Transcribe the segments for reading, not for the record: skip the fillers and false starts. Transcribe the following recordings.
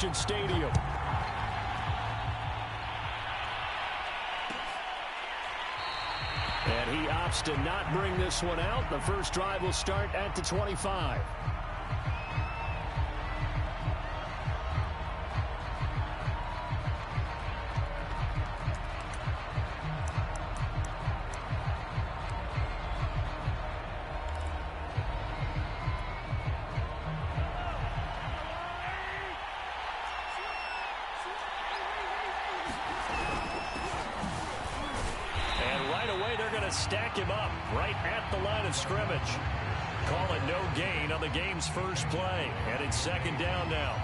Stadium. And he opts to not bring this one out. The first drive will start at the 25. Stack him up right at the line of scrimmage. Call it no gain on the game's first play. And it's second down now.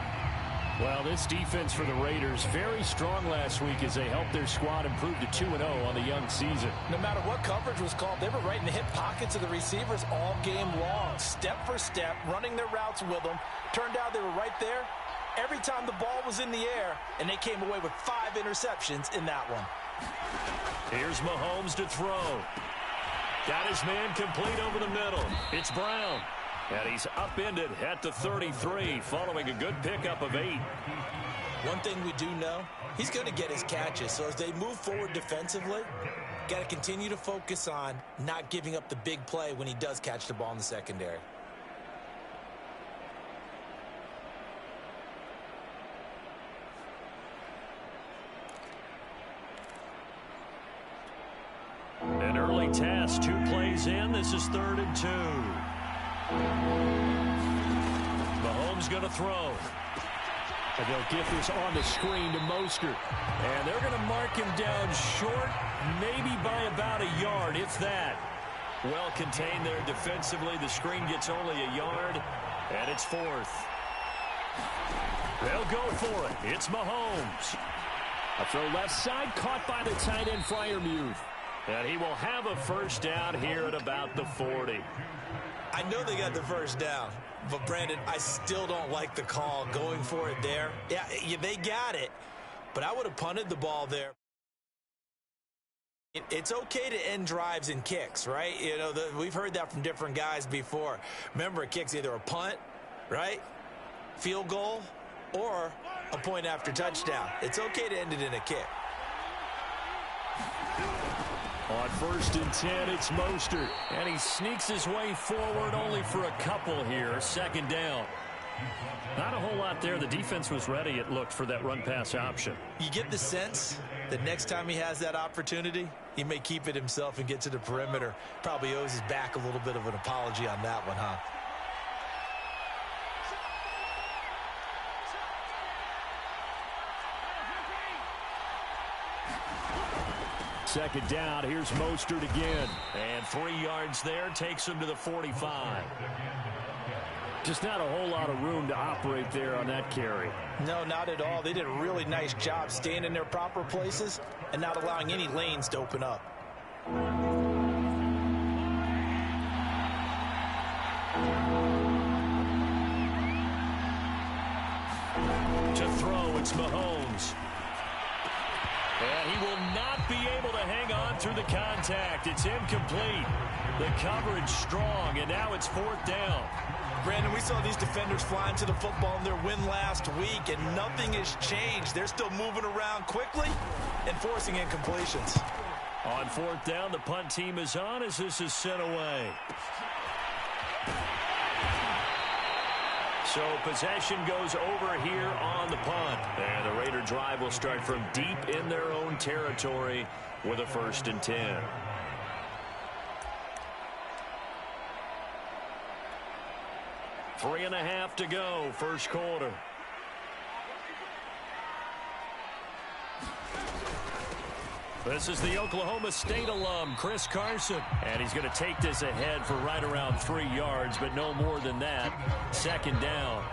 Well, this defense for the Raiders, very strong last week as they helped their squad improve to 2-0 on the young season. No matter what coverage was called, they were right in the hip pockets of the receivers all game long. Step for step, running their routes with them. Turned out they were right there every time the ball was in the air, and they came away with 5 interceptions in that one. Here's Mahomes to throw. Got his man complete over the middle. It's Brown. And he's upended at the 33 following a good pickup of 8. One thing we do know, he's going to get his catches. So as they move forward defensively, got to continue to focus on not giving up the big play when he does catch the ball in the secondary. An early test, 2 plays in. This is 3rd and 2. Mahomes going to throw. And they'll get this on the screen to Mostert. And they're going to mark him down short, maybe by about a yard, if that. Well contained there defensively. The screen gets only a yard, and it's 4th. They'll go for it. It's Mahomes. A throw left side, caught by the tight end, Freiermuth. And he will have a first down here at about the 40. I know they got the first down, but Brandon, I still don't like the call going for it there. Yeah, they got it, but I would have punted the ball there. It's okay to end drives and kicks, right? You know, we've heard that from different guys before. Remember, a kick's either a punt, right, field goal, or a point after touchdown. It's okay to end it in a kick. On 1st and 10, it's Mostert. And he sneaks his way forward only for a couple here. 2nd down. Not a whole lot there. The defense was ready, it looked, for that run-pass option. You get the sense that next time he has that opportunity, he may keep it himself and get to the perimeter. Probably owes his back a little bit of an apology on that one, huh? Second down, here's Mostert again. And 3 yards there takes him to the 45. Just not a whole lot of room to operate there on that carry. No, not at all. They did a really nice job staying in their proper places and not allowing any lanes to open up. To throw, it's Mahomes. And he will not be able to hang on through the contact. It's incomplete. The coverage strong, and now it's 4th down. Brandon, we saw these defenders flying to the football in their win last week, and nothing has changed. They're still moving around quickly and forcing incompletions. On 4th down, the punt team is on as this is sent away. So possession goes over here on the punt. And the Raider drive will start from deep in their own territory with a 1st and 10. Three and a half to go, first quarter. This is the Oklahoma State alum, Chris Carson. And he's going to take this ahead for right around 3 yards, but no more than that. 2nd down.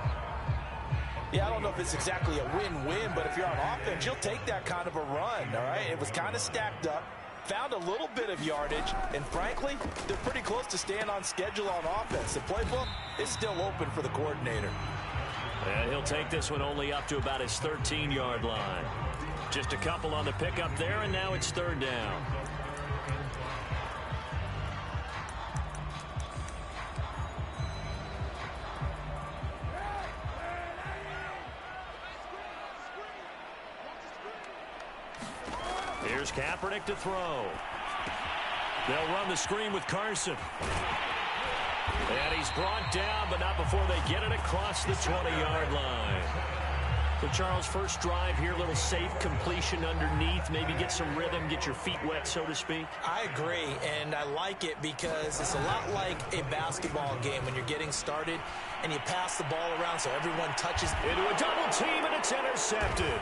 Yeah, I don't know if it's exactly a win-win, but if you're on offense, you'll take that kind of a run, all right? It was kind of stacked up, found a little bit of yardage, and frankly, they're pretty close to staying on schedule on offense. The playbook is still open for the coordinator. And he'll take this one only up to about his 13-yard line. Just a couple on the pickup there, and now it's 3rd down. Here's Kaepernick to throw. They'll run the screen with Carson. And he's brought down, but not before they get it across the 20-yard line. So, Charles, first drive here, little safe completion underneath, maybe get some rhythm, get your feet wet, so to speak. I agree, and I like it because it's a lot like a basketball game when you're getting started and you pass the ball around so everyone touches. Into a double team, and it's intercepted.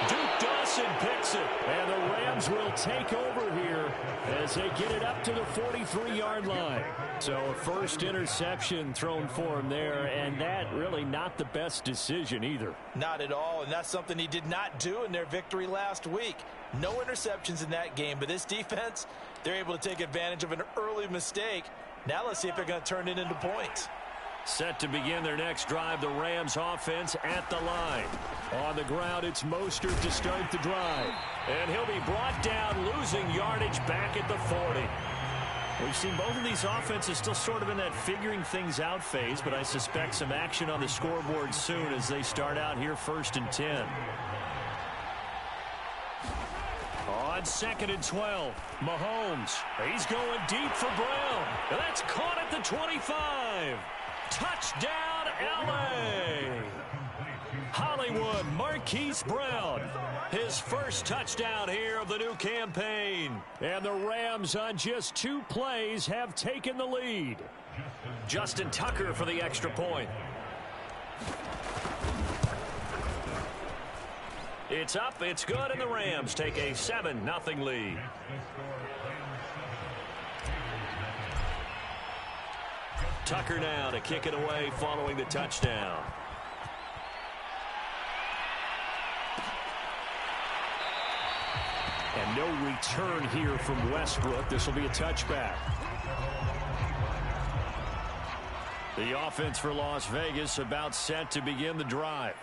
Duke Dawson picks it, and the Rams will take over here as they get it up to the 43-yard line. So a first interception thrown for him there, and that really not the best decision either. Not at all, and that's something he did not do in their victory last week. No interceptions in that game, but this defense, they're able to take advantage of an early mistake. Now let's see if they're going to turn it into points. Set to begin their next drive, the Rams offense at the line. On the ground, it's Mostert to start the drive. And he'll be brought down, losing yardage back at the 40. We've seen both of these offenses still sort of in that figuring things out phase, but I suspect some action on the scoreboard soon as they start out here 1st and 10. On 2nd and 12, Mahomes. He's going deep for Brown. And that's caught at the 25. Touchdown, L.A. Hollywood, Marquise Brown. His first touchdown here of the new campaign. And the Rams on just 2 plays have taken the lead. Justin Tucker for the extra point. It's up, it's good, and the Rams take a 7-0 lead. Tucker now to kick it away following the touchdown. And no return here from Westbrook. This will be a touchback. The offense for Las Vegas about set to begin the drive.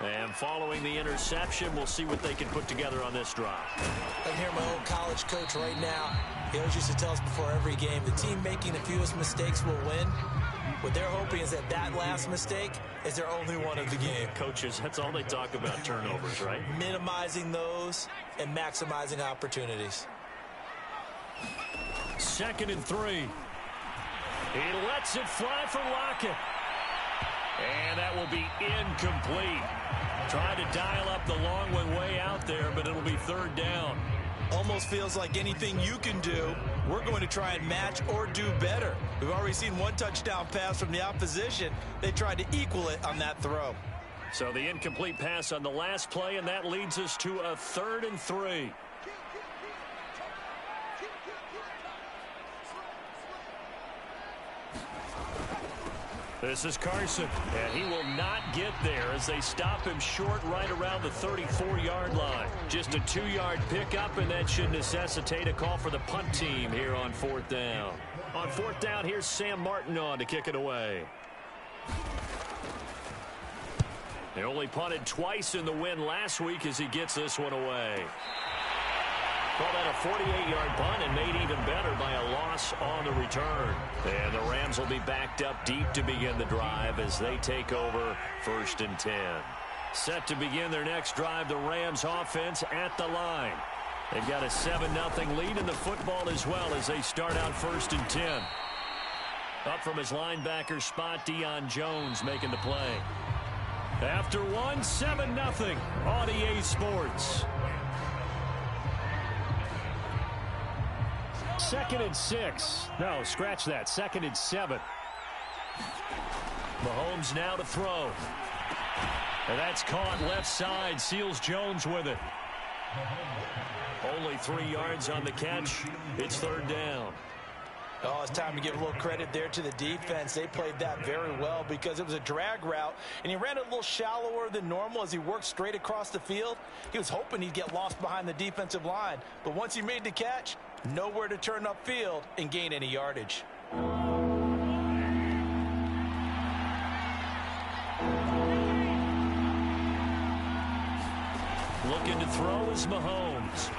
And following the interception, we'll see what they can put together on this drive. I can hear my old college coach right now. He always used to tell us before every game, the team making the fewest mistakes will win. What they're hoping is that that last mistake is their only one of the game. Coaches, that's all they talk about, turnovers, right? Minimizing those and maximizing opportunities. 2nd and 3. He lets it fly for Lockett. And that will be incomplete. Trying to dial up the long one way out there, but it'll be 3rd down. Almost feels like anything you can do, we're going to try and match or do better. We've already seen one touchdown pass from the opposition. They tried to equal it on that throw. So the incomplete pass on the last play, and that leads us to a 3rd and 3. This is Carson, and he will not get there as they stop him short right around the 34-yard line. Just a 2-yard pickup, and that should necessitate a call for the punt team here on 4th down. On 4th down, here's Sam Martin on to kick it away. They only punted twice in the win last week as he gets this one away. Call that a 48-yard punt and made even better by a loss on the return. And the Rams will be backed up deep to begin the drive as they take over 1st and 10. Set to begin their next drive, the Rams offense at the line. They've got a 7-0 lead in the football as well as they start out 1st and 10. Up from his linebacker spot, Deion Jones making the play. After 7-0 on EA Sports. 2nd and 6. No, scratch that. 2nd and 7. Mahomes now to throw. And that's caught left side. Seals Jones with it. Only 3 yards on the catch. It's 3rd down. Oh, it's time to give a little credit there to the defense. They played that very well because it was a drag route, and he ran it a little shallower than normal as he worked straight across the field. He was hoping he'd get lost behind the defensive line, but once he made the catch, nowhere to turn upfield and gain any yardage. Looking to throw is Mahomes.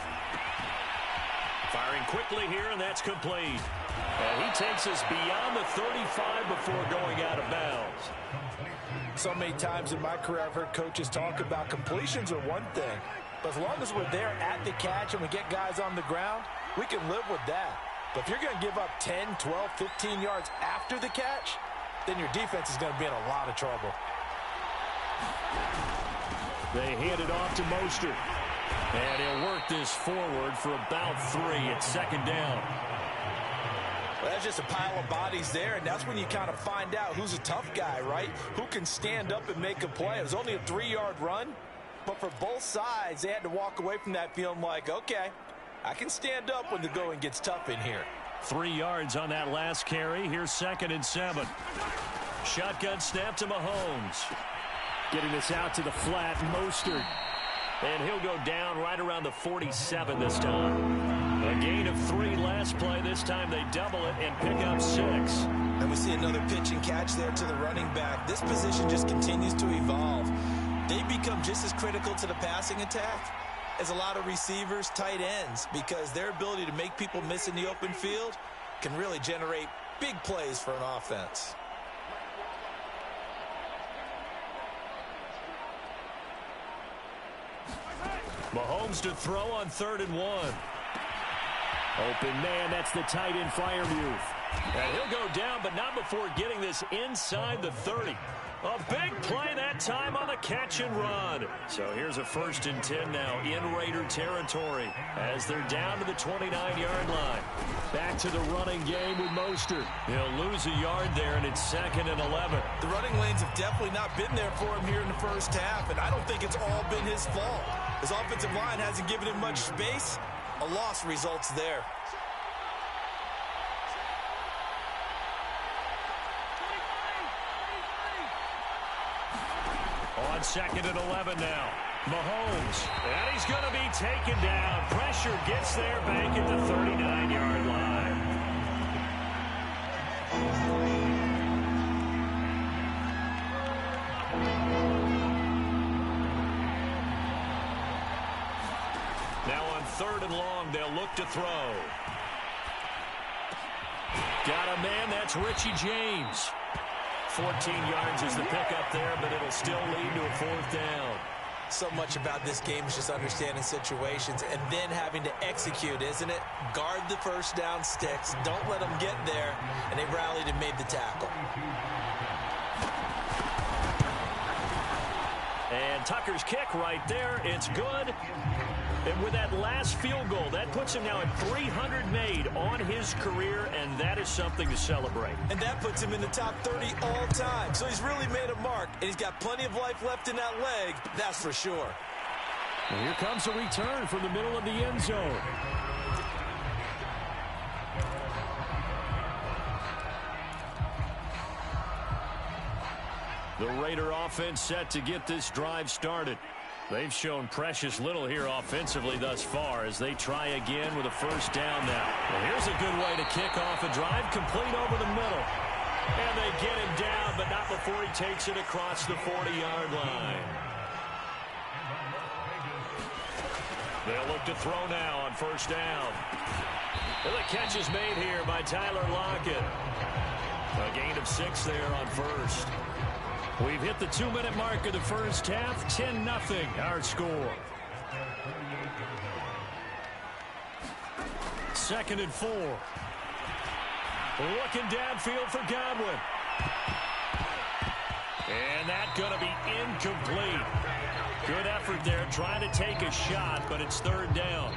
Firing quickly here, and that's complete. And he takes us beyond the 35 before going out of bounds. So many times in my career I've heard coaches talk about completions are one thing, But as long as we're there at the catch and we get guys on the ground, we can live with that. But if you're going to give up 10, 12, 15 yards after the catch, then your defense is going to be in a lot of trouble. They hand it off to Mostert. And he'll work this forward for about 3 at second down. Well, that's just a pile of bodies there, and that's when you kind of find out who's a tough guy, right? Who can stand up and make a play. It was only a 3-yard run, but for both sides, they had to walk away from that feeling like, okay, I can stand up when the going gets tough in here. 3 yards on that last carry. Here's 2nd and 7. Shotgun snap to Mahomes. Getting this out to the flat, Mostert. And he'll go down right around the 47 this time. A gain of 3 last play. This time they double it and pick up 6. And we see another pitch and catch there to the running back. This position just continues to evolve. They become just as critical to the passing attack as a lot of receivers, tight ends, because their ability to make people miss in the open field can really generate big plays for an offense. Mahomes to throw on 3rd and 1. Open man, that's the tight end Freiermuth. And he'll go down, but not before getting this inside the 30. A big play that time on the catch and run. So here's a 1st and 10 now in Raider territory as they're down to the 29-yard line. Back to the running game with Mostert. He'll lose a yard there, and it's 2nd and 11. The running lanes have definitely not been there for him here in the first half, and I don't think it's all been his fault. His offensive line hasn't given him much space. A loss results there. On 2nd and 11 now. Mahomes. And he's going to be taken down. Pressure gets there back at the 39-yard line. Now on 3rd and long, they'll look to throw. Got a man, that's Richie James. 14 yards is the pickup there, but it'll still lead to a 4th down. So much about this game is just understanding situations and then having to execute, isn't it? Guard the first down sticks. Don't let them get there. And they rallied and made the tackle. And Tucker's kick right there. It's good. And with that last field goal, that puts him now at 300 made on his career, and that is something to celebrate. And that puts him in the top 30 all time. So he's really made a mark, and he's got plenty of life left in that leg, that's for sure. And here comes a return from the middle of the end zone. The Raider offense set to get this drive started. They've shown precious little here offensively thus far as they try again with a 1st down now. Well, here's a good way to kick off a drive, complete over the middle. And they get him down, but not before he takes it across the 40-yard line. They'll look to throw now on 1st down. And the catch is made here by Tyler Lockett. A gain of 6 there on 1st. We've hit the 2-minute mark of the first half. 10-0 our score. 2nd and 4. Looking downfield for Godwin. And that's going to be incomplete. Good effort there trying to take a shot, but it's 3rd down.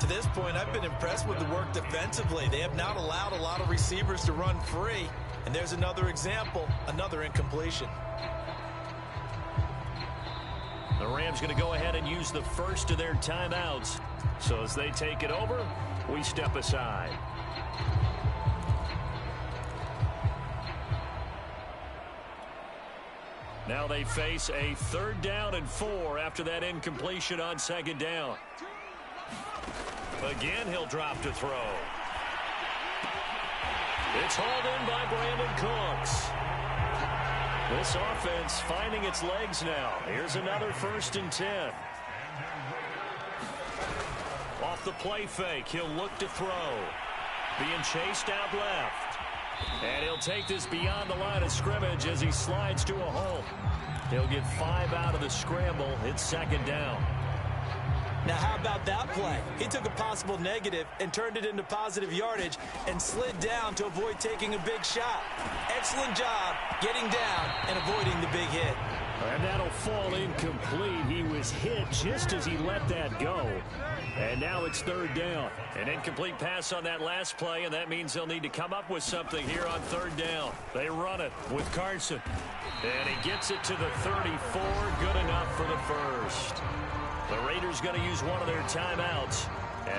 To this point, I've been impressed with the work defensively. They have not allowed a lot of receivers to run free. And there's another example, another incompletion. The Rams going to go ahead and use the first of their timeouts. So as they take it over, we step aside. Now they face a 3rd down and 4 after that incompletion on 2nd down. Again, he'll drop to throw. It's hauled in by Brandon Cooks. This offense finding its legs now. Here's another 1st and 10. Off the play fake, he'll look to throw. Being chased out left. And he'll take this beyond the line of scrimmage as he slides to a hole. He'll get 5 out of the scramble. It's 2nd down. Now, how about that play? He took a possible negative and turned it into positive yardage and slid down to avoid taking a big shot. Excellent job getting down and avoiding the big hit. And that'll fall incomplete. He was hit just as he let that go. And now it's third down. An incomplete pass on that last play, and that means they'll need to come up with something here on third down. They run it with Carson. And he gets it to the 34. Good enough for the first. The Raiders going to use one of their timeouts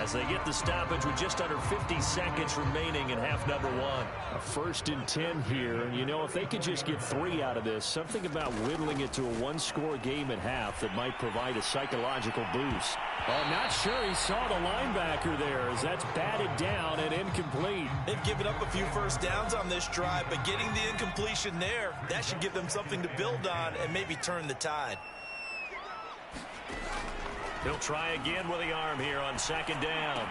as they get the stoppage with just under 50 seconds remaining in half number one. A 1st and 10 here. And, you know, if they could just get 3 out of this, something about whittling it to a one-score game at half that might provide a psychological boost. Well, I'm not sure he saw the linebacker there as that's batted down and incomplete. They've given up a few first downs on this drive, but getting the incompletion there, that should give them something to build on and maybe turn the tide. He'll try again with the arm here on second down.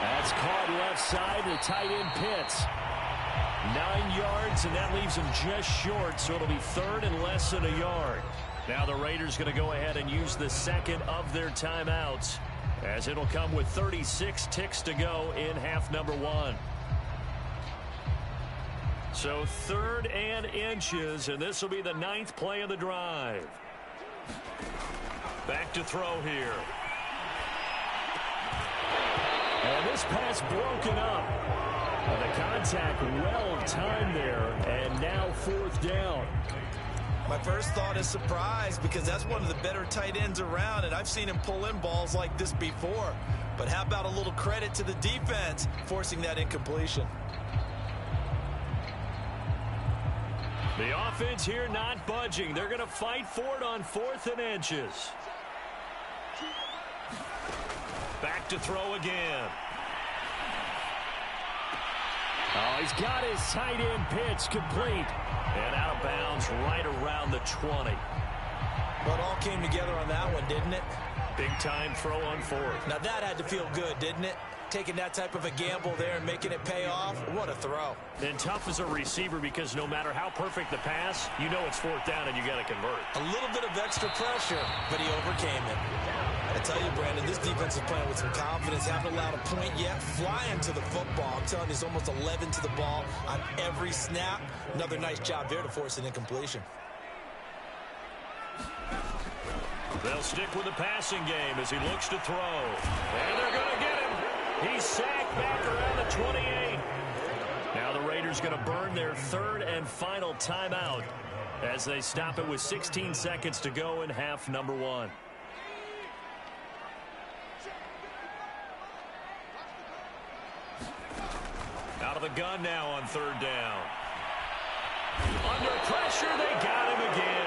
That's caught left side. The tight end Pitts. 9 yards, and that leaves him just short, so it'll be third and less than a yard. Now the Raiders going to go ahead and use the second of their timeouts, as it'll come with 36 ticks to go in half number one. So 3rd and inches, and this will be the 9th play of the drive. Back to throw here. And this pass broken up. The contact well timed there, and now 4th down. My first thought is surprise, because that's one of the better tight ends around, and I've seen him pull in balls like this before. But how about a little credit to the defense forcing that incompletion? The offense here not budging. They're going to fight for it on 4th and inches. Back to throw again. Oh, he's got his tight end Pitts complete. And out of bounds right around the 20. Well, it all came together on that one, didn't it? Big time throw on 4th. Now that had to feel good, didn't it? Taking that type of a gamble there and making it pay off. What a throw. And tough as a receiver, because no matter how perfect the pass, you know it's 4th down and you got to convert. A little bit of extra pressure, but he overcame it. I tell you, Brandon, this defense is playing with some confidence. Haven't allowed a point yet. Flying to the football. I'm telling you, it's almost 11 to the ball on every snap. Another nice job there to force an incompletion. They'll stick with the passing game as he looks to throw. And they're going to get him. He's sacked back around the 28. Now the Raiders going to burn their 3rd and final timeout as they stop it with 16 seconds to go in half number one. Out of the gun now on 3rd down. Under pressure, they got him again.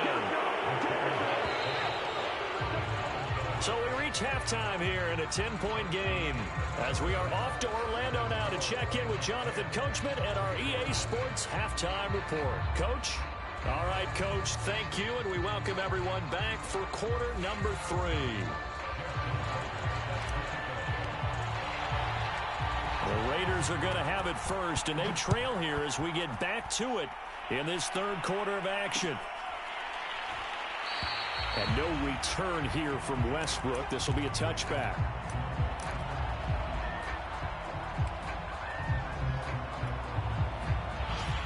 So we reach halftime here in a 10-point game as we are off to Orlando now to check in with Jonathan Coachman and our EA Sports Halftime Report. Coach? All right, Coach, thank you, and we welcome everyone back for quarter number 3. The Raiders are going to have it first, and they trail here as we get back to it in this 3rd quarter of action. And no return here from Westbrook. This will be a touchback.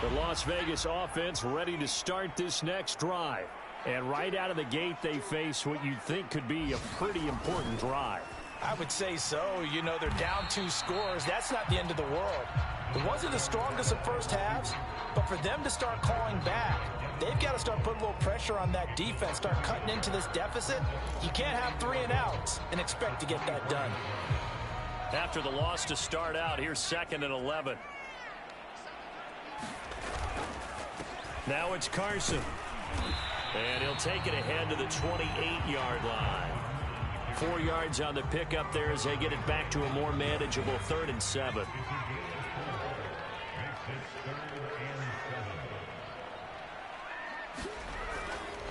The Las Vegas offense ready to start this next drive. And right out of the gate, they face what you'd think could be a pretty important drive. I would say so. You know, they're down 2 scores. That's not the end of the world. It wasn't the strongest of first halves, but for them to start calling back, they've got to start putting a little pressure on that defense, start cutting into this deficit. You can't have 3 and outs and expect to get that done. After the loss to start out, here's 2nd and 11. Now it's Carson. And he'll take it ahead to the 28-yard line. 4 yards on the pickup there as they get it back to a more manageable 3rd and 7.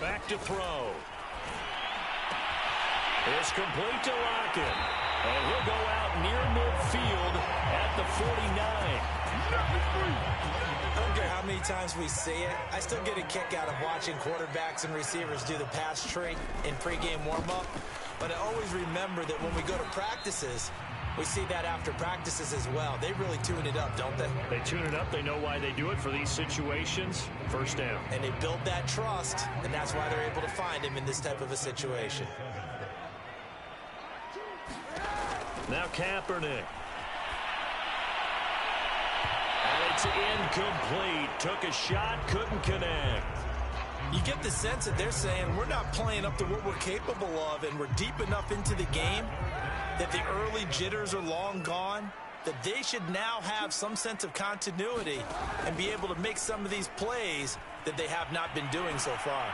Back to throw. It's complete to Lockett. And he'll go out near midfield at the 49. I don't care how many times we see it. I still get a kick out of watching quarterbacks and receivers do the pass tree in pregame warm-up. But I always remember that when we go to practices, we see that after practices as well. They really tune it up, don't they? They tune it up. They know why they do it for these situations. First down. And they build that trust, and that's why they're able to find him in this type of a situation. Now Kaepernick. And it's incomplete. Took a shot, couldn't connect. You get the sense that they're saying we're not playing up to what we're capable of, and we're deep enough into the game that the early jitters are long gone, that they should now have some sense of continuity and be able to make some of these plays that they have not been doing so far.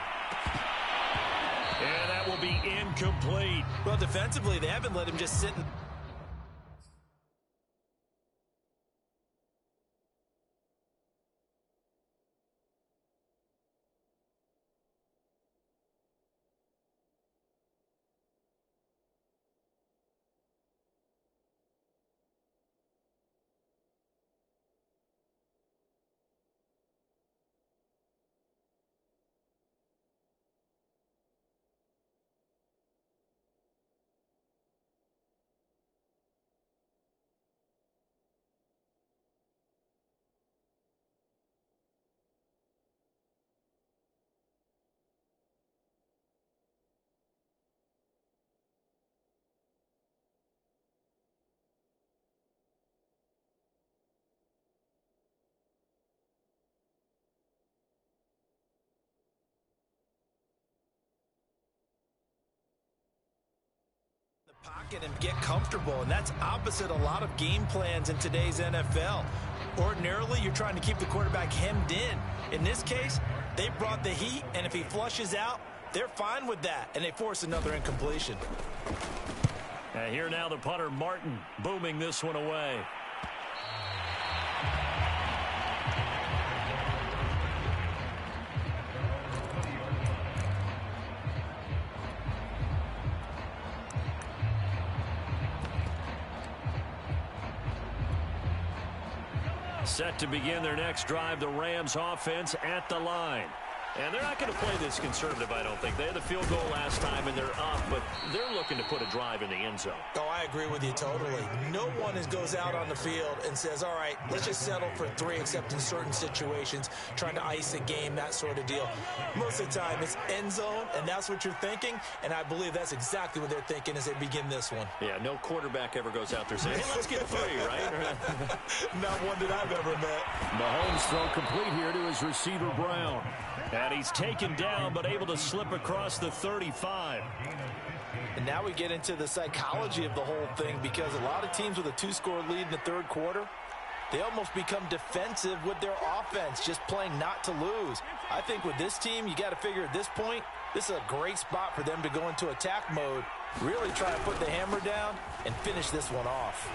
And that will be incomplete. Well, defensively, they haven't let him just sit and... pocket and get comfortable, and that's opposite a lot of game plans in today's NFL. Ordinarily, you're trying to keep the quarterback hemmed in. In this case, they brought the heat, and if he flushes out, they're fine with that, and they force another incompletion. Here now the punter, Martin, booming this one away. Set to begin their next drive, the Rams offense at the line. And they're not going to play this conservative, I don't think. They had the field goal last time, and they're up, but they're looking to put a drive in the end zone. Oh, I agree with you totally. No one goes out on the field and says, all right, let's just settle for 3, except in certain situations, trying to ice a game, that sort of deal. Most of the time, it's end zone, and that's what you're thinking, and I believe that's exactly what they're thinking as they begin this one. Yeah, no quarterback ever goes out there saying, hey, let's get 3, right? Not one that I've ever met. Mahomes throw complete here to his receiver, Brown. And he's taken down, but able to slip across the 35. And now we get into the psychology of the whole thing, because a lot of teams with a 2-score lead in the third quarter, they almost become defensive with their offense, just playing not to lose. I think with this team, you got to figure at this point, this is a great spot for them to go into attack mode, really try to put the hammer down and finish this one off.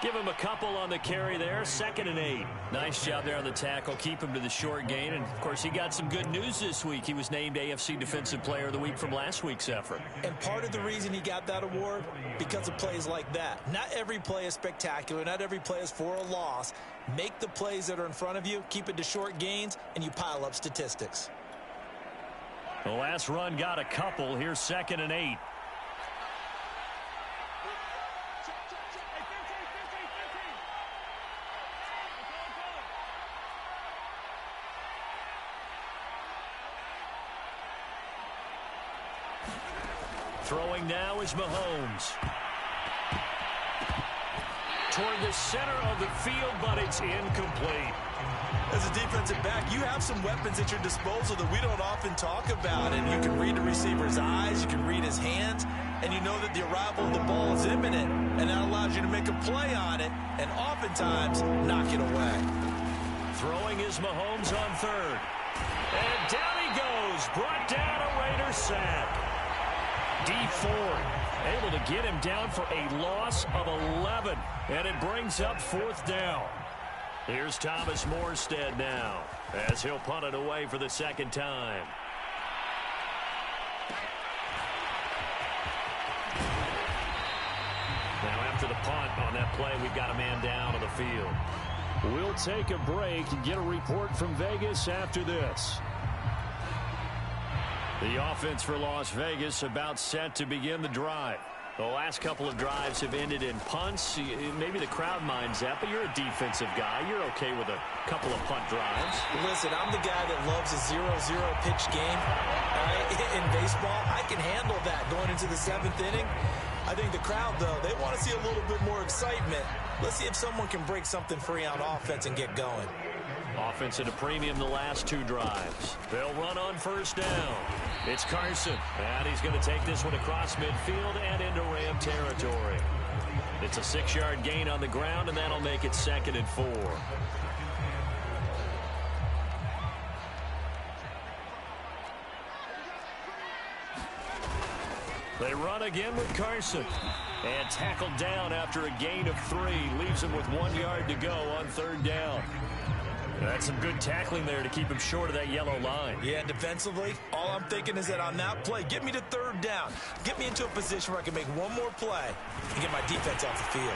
Give him a couple on the carry there. 2nd and 8. Nice job there on the tackle. Keep him to the short gain. And, of course, he got some good news this week. He was named AFC Defensive Player of the Week from last week's effort. And part of the reason he got that award, because of plays like that. Not every play is spectacular. Not every play is for a loss. Make the plays that are in front of you, keep it to short gains, and you pile up statistics. The last run got a couple. Here's 2nd and 8. Throwing now is Mahomes. Toward the center of the field, but it's incomplete. As a defensive back, you have some weapons at your disposal that we don't often talk about. And you can read the receiver's eyes, you can read his hands, and you know that the arrival of the ball is imminent. And that allows you to make a play on it and oftentimes knock it away. Throwing is Mahomes on 3rd. And down he goes. Brought down a Raider sack. D Ford able to get him down for a loss of 11. And it brings up 4th down. Here's Thomas Morstead now, as he'll punt it away for the 2nd time. Now after the punt on that play, we've got a man down on the field. We'll take a break and get a report from Vegas after this. The offense for Las Vegas about set to begin the drive. The last couple of drives have ended in punts. Maybe the crowd minds that, but you're a defensive guy. You're okay with a couple of punt drives. Listen, I'm the guy that loves a 0-0 pitch game. In baseball, I can handle that going into the 7th inning. I think the crowd, though, they want to see a little bit more excitement. Let's see if someone can break something free on offense and get going. Offense at a premium the last 2 drives. They'll run on first down. It's Carson, and he's going to take this one across midfield and into Ram territory. It's a 6-yard gain on the ground, and that'll make it 2nd and 4. They run again with Carson. And tackled down after a gain of 3. Leaves him with 1 yard to go on 3rd down. That's some good tackling there to keep him short of that yellow line. Yeah, defensively, all I'm thinking is that on that play, get me to 3rd down. Get me into a position where I can make one more play and get my defense off the field.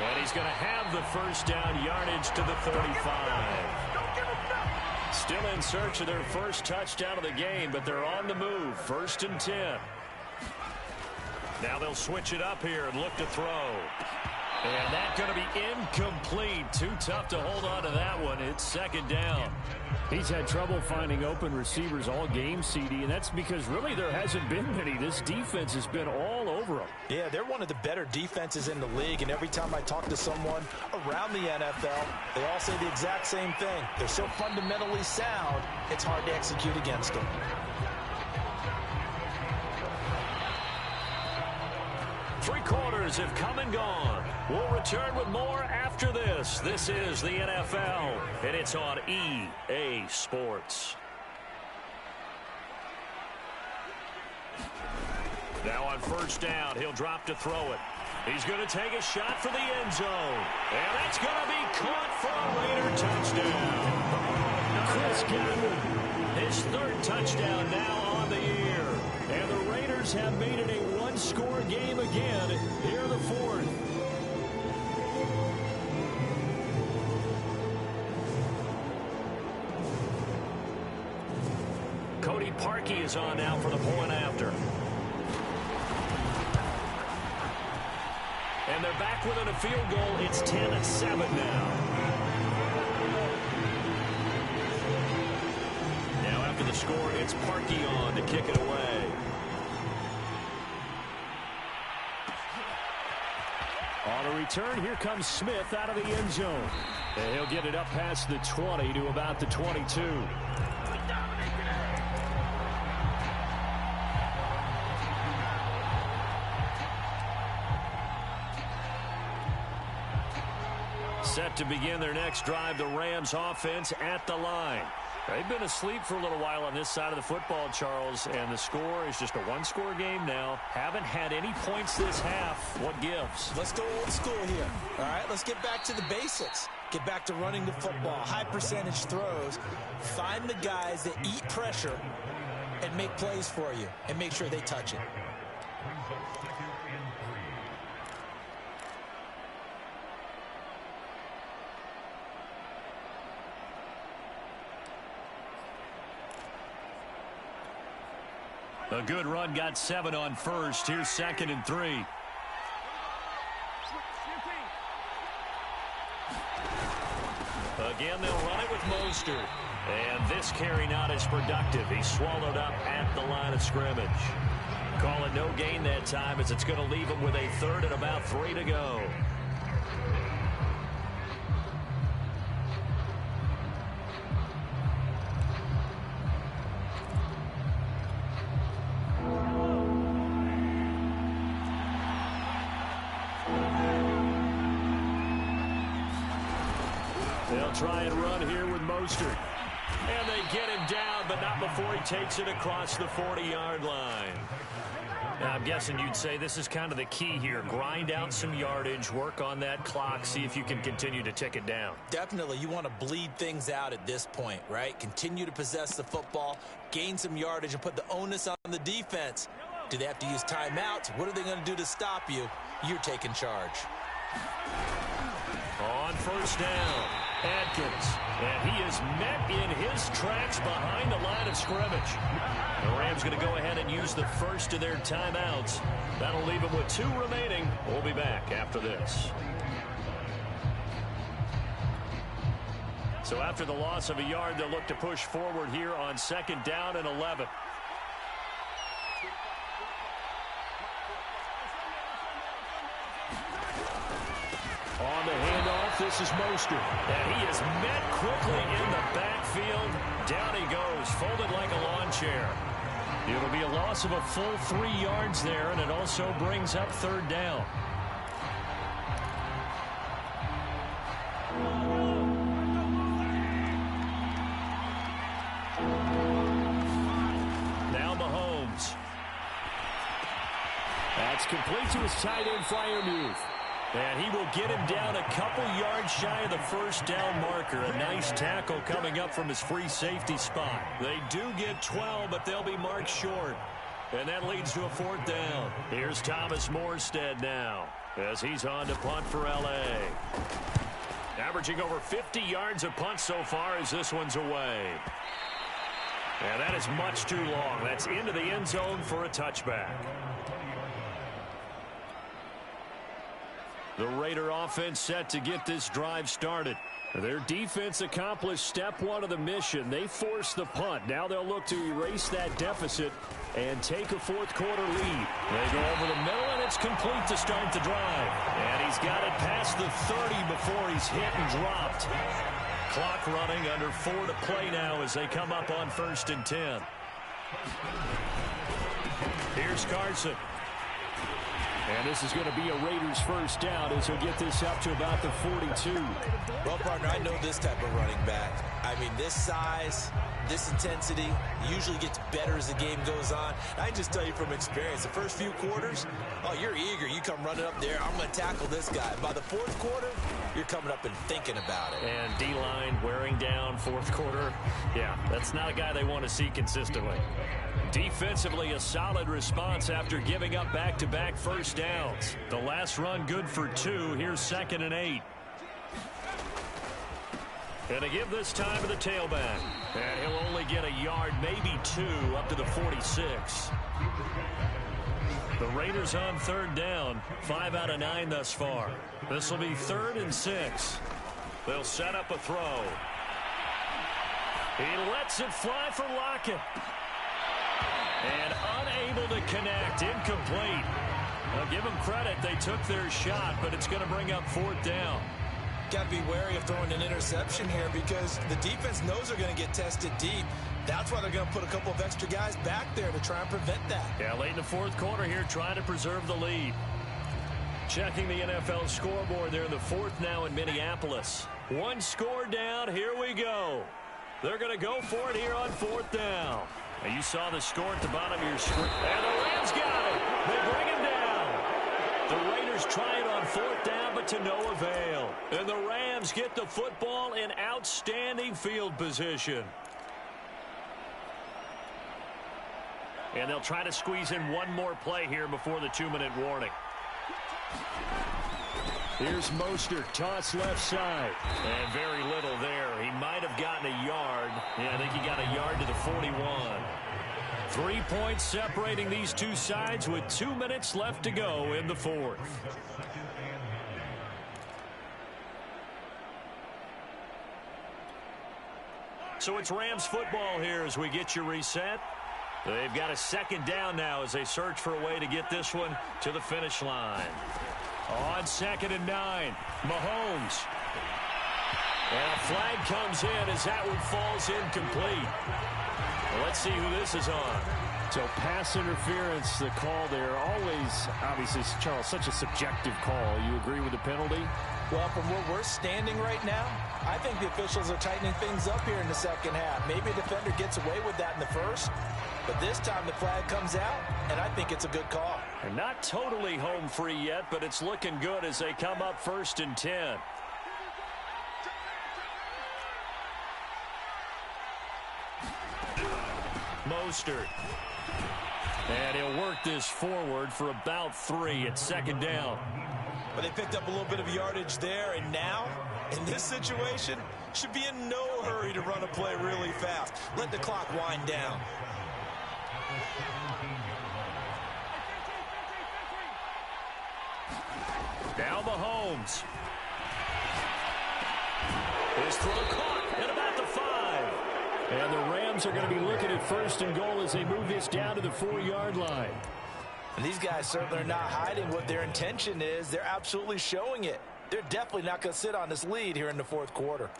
And he's going to have the first down yardage to the 35. Still in search of their first touchdown of the game, but they're on the move. 1st and 10. Now they'll switch it up here and look to throw. And that's going to be incomplete. Too tough to hold on to that one. It's 2nd down. He's had trouble finding open receivers all game, CD, and that's because really there hasn't been many. This defense has been all over them. Yeah, they're one of the better defenses in the league, and every time I talk to someone around the NFL, they all say the exact same thing. They're so fundamentally sound, it's hard to execute against them. Three quarters have come and gone. We'll return with more after this. This is the NFL, and it's on EA Sports. Now on first down, he'll drop to throw it. He's going to take a shot for the end zone. And that's going to be caught for a Raider touchdown. Chris Godwin, his 3rd touchdown now on the year. And the Raiders have made it a one-score game again here in the 4th. Cody Parkey is on now for the point after. And they're back within a field goal. It's 10-7 now. Now after the score, it's Parkey on to kick it away. On a return, here comes Smith out of the end zone. And he'll get it up past the 20 to about the 22. Set to begin their next drive, the Rams offense at the line. They've been asleep for a little while on this side of the football, Charles, and the score is just a one-score game now. Haven't had any points this half. What gives? Let's go old school here. All right, let's get back to the basics. Get back to running the football, high percentage throws. Find the guys that eat pressure and make plays for you and make sure they touch it. A good run, got 7 on first. Here's 2nd and 3. Again, they'll run it with Mostert. And this carry not as productive. He's swallowed up at the line of scrimmage. Call it no gain that time as it's going to leave him with a 3rd and about 3 to go. They'll try and run here with Mostert. And they get him down, but not before he takes it across the 40-yard line. Now, I'm guessing you'd say this is kind of the key here. Grind out some yardage, work on that clock, see if you can continue to tick it down. Definitely. You want to bleed things out at this point, right? Continue to possess the football, gain some yardage, and put the onus on the defense. Do they have to use timeouts? What are they going to do to stop you? You're taking charge. On first down, Atkins. And he is met in his tracks behind the line of scrimmage. The Rams going to go ahead and use the first of their timeouts. That'll leave them with 2 remaining. We'll be back after this. So after the loss of a yard, they'll look to push forward here on 2nd down and 11. On the handoff, this is Mostert. And he is met quickly in the backfield. Down he goes, folded like a lawn chair. It'll be a loss of a full 3 yards there, and it also brings up 3rd down. Now Mahomes. That's complete to his tight end, Freiermuth. And he will get him down a couple yards shy of the 1st down marker. A nice tackle coming up from his free safety spot. They do get 12, but they'll be marked short. And that leads to a 4th down. Here's Thomas Morstead now as he's on to punt for L.A. Averaging over 50 yards a punt so far as this one's away. And that is much too long. That's into the end zone for a touchback. The Raider offense set to get this drive started. Their defense accomplished step 1 of the mission. They forced the punt. Now they'll look to erase that deficit and take a 4th quarter lead. They go over the middle, and it's complete to start the drive. And he's got it past the 30 before he's hit and dropped. Clock running, under 4 to play now as they come up on 1st and 10. Here's Carson. And this is going to be a Raiders 1st down as he'll get this up to about the 42. Well, partner, I know this type of running back. I mean, this size, this intensity usually gets better as the game goes on. I just tell you from experience, the first few quarters, oh, you're eager. You come running up there, I'm going to tackle this guy. By the 4th quarter, you're coming up and thinking about it. And D-line wearing down 4th quarter. Yeah, that's not a guy they want to see consistently. Defensively, a solid response after giving up back-to-back 1st downs. The last run good for 2. Here's 2nd and 8. And to give this time to the tailback. And he'll only get a yard, maybe 2, up to the 46. The Raiders on 3rd down. 5 out of 9 thus far. This will be 3rd and 6. They'll set up a throw. He lets it fly for Lockett. And unable to connect. Incomplete. I'll give them credit. They took their shot, but it's going to bring up 4th down. Got to be wary of throwing an interception here because the defense knows they're going to get tested deep. That's why they're going to put a couple of extra guys back there to try and prevent that. Yeah, late in the 4th quarter here, trying to preserve the lead. Checking the NFL scoreboard. They're in the 4th now in Minneapolis. 1 score down. Here we go. They're going to go for it here on 4th down. Now you saw the score at the bottom of your screen. And the Rams got it. They bring him down. The Raiders try it on 4th down, but to no avail. And the Rams get the football in outstanding field position. And they'll try to squeeze in one more play here before the 2-minute warning. Here's Mostert, toss left side. And very little there. He might have gotten a yard. Yeah, I think he got a yard to the 41. 3 points separating these two sides with 2 minutes left to go in the 4th. So it's Rams football here as we get you reset. They've got a 2nd down now as they search for a way to get this one to the finish line. On 2nd and 9, Mahomes. And a flag comes in as that one falls incomplete. Well, let's see who this is on. So pass interference, the call there. Always, obviously, Charles, such a subjective call. You agree with the penalty? Well, from where we're standing right now, I think the officials are tightening things up here in the 2nd half. Maybe a defender gets away with that in the 1st. But this time the flag comes out, and I think it's a good call. And not totally home free yet, but it's looking good as they come up 1st and 10. Mostert. And he'll work this forward for about 3 at 2nd down. But they picked up a little bit of yardage there, and now In this situation, should be in no hurry to run a play really fast. Let the clock wind down. Now Mahomes. His throw caught at about the 5. And the Rams are going to be looking at first and goal as they move this down to the 4-yard line. And these guys certainly are not hiding what their intention is. They're absolutely showing it. They're definitely not going to sit on this lead here in the fourth quarter.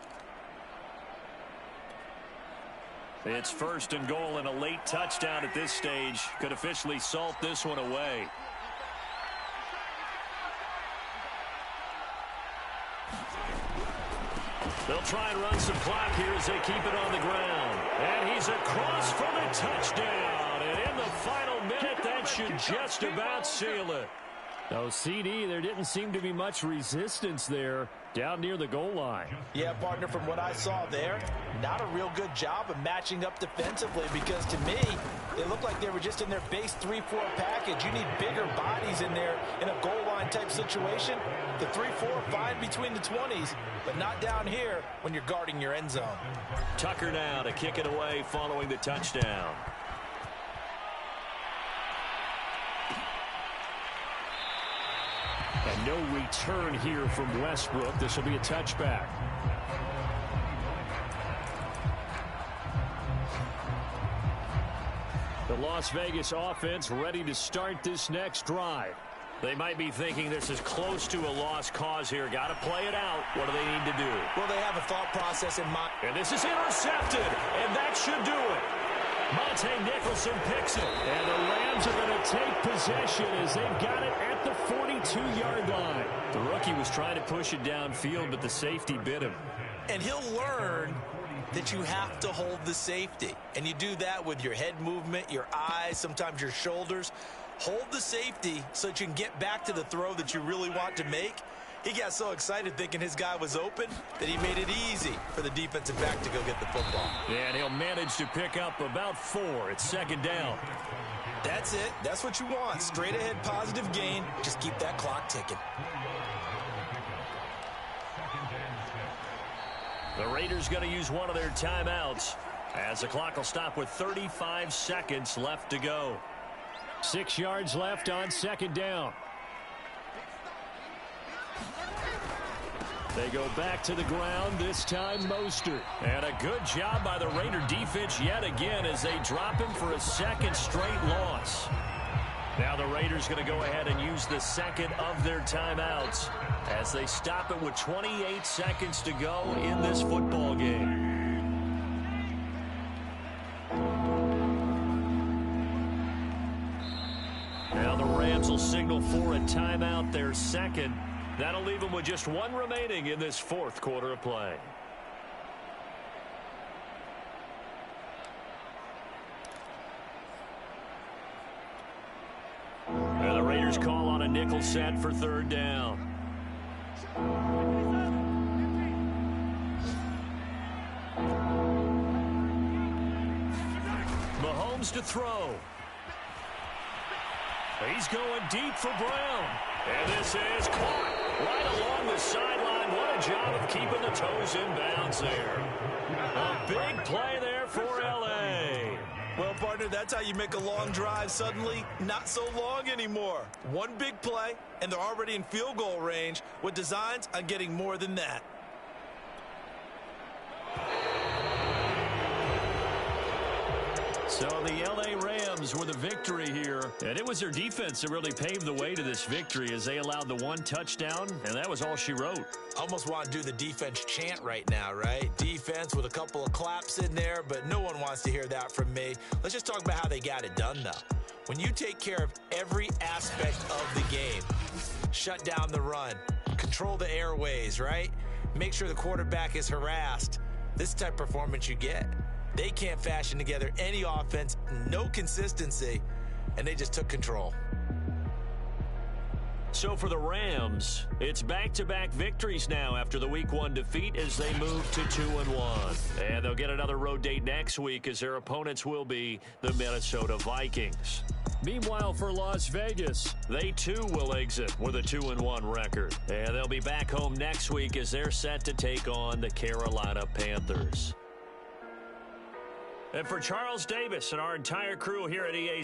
It's first and goal, and a late touchdown at this stage could officially salt this one away. They'll try and run some clock here as they keep it on the ground. And he's across for the touchdown. And in the final minute, that should just about seal it. Oh, CD, there didn't seem to be much resistance there down near the goal line. Yeah, partner, from what I saw there, not a real good job of matching up defensively, because to me, it looked like they were just in their base 3-4 package. You need bigger bodies in there in a goal line type situation. The 3-4 fine between the 20s, but not down here when you're guarding your end zone. Tucker now to kick it away following the touchdown. And no return here from Westbrook. This will be a touchback. The Las Vegas offense ready to start this next drive. They might be thinking this is close to a lost cause here. Got to play it out. What do they need to do? Well, they have a thought process in mind. And this is intercepted, and that should do it. Monte Nicholson picks it, and the Rams are going to take possession as they've got it at the 42-yard line. The rookie was trying to push it downfield, but the safety bit him. And he'll learn that you have to hold the safety. And you do that with your head movement, your eyes, sometimes your shoulders. Hold the safety so that you can get back to the throw that you really want to make. He got so excited thinking his guy was open that he made it easy for the defensive back to go get the football. Yeah, and he'll manage to pick up about 4. It's second down. That's it. That's what you want. Straight ahead positive gain. Just keep that clock ticking. The Raiders going to use one of their timeouts as the clock will stop with 35 seconds left to go. 6 yards left on second down. They go back to the ground, this time Mostert. And a good job by the Raider defense yet again as they drop him for a second straight loss. Now the Raiders going to go ahead and use the second of their timeouts as they stop it with 28 seconds to go in this football game. Now the Rams will signal for a timeout, their second. That'll leave them with just one remaining in this fourth quarter of play. And the Raiders call on a nickel set for third down. Mahomes to throw. He's going deep for Brown. And this is caught right along the sideline. What a job of keeping the toes in bounds there. A big play there for L.A. Well, partner, that's how you make a long drive suddenly not so long anymore. One big play, and they're already in field goal range with designs on getting more than that. So the L.A. Rams were the victory here, and it was their defense that really paved the way to this victory as they allowed the one touchdown, and that was all she wrote. Almost want to do the defense chant right now, right? Defense with a couple of claps in there, but no one wants to hear that from me. Let's just talk about how they got it done, though. When you take care of every aspect of the game, shut down the run, control the airways, right? Make sure the quarterback is harassed. This type of performance you get. They can't fashion together any offense, no consistency, and they just took control. So for the Rams, it's back-to-back victories now after the Week 1 defeat as they move to 2-1. And they'll get another road date next week as their opponents will be the Minnesota Vikings. Meanwhile, for Las Vegas, they too will exit with a 2-1 record. And they'll be back home next week as they're set to take on the Carolina Panthers. And for Charles Davis and our entire crew here at EA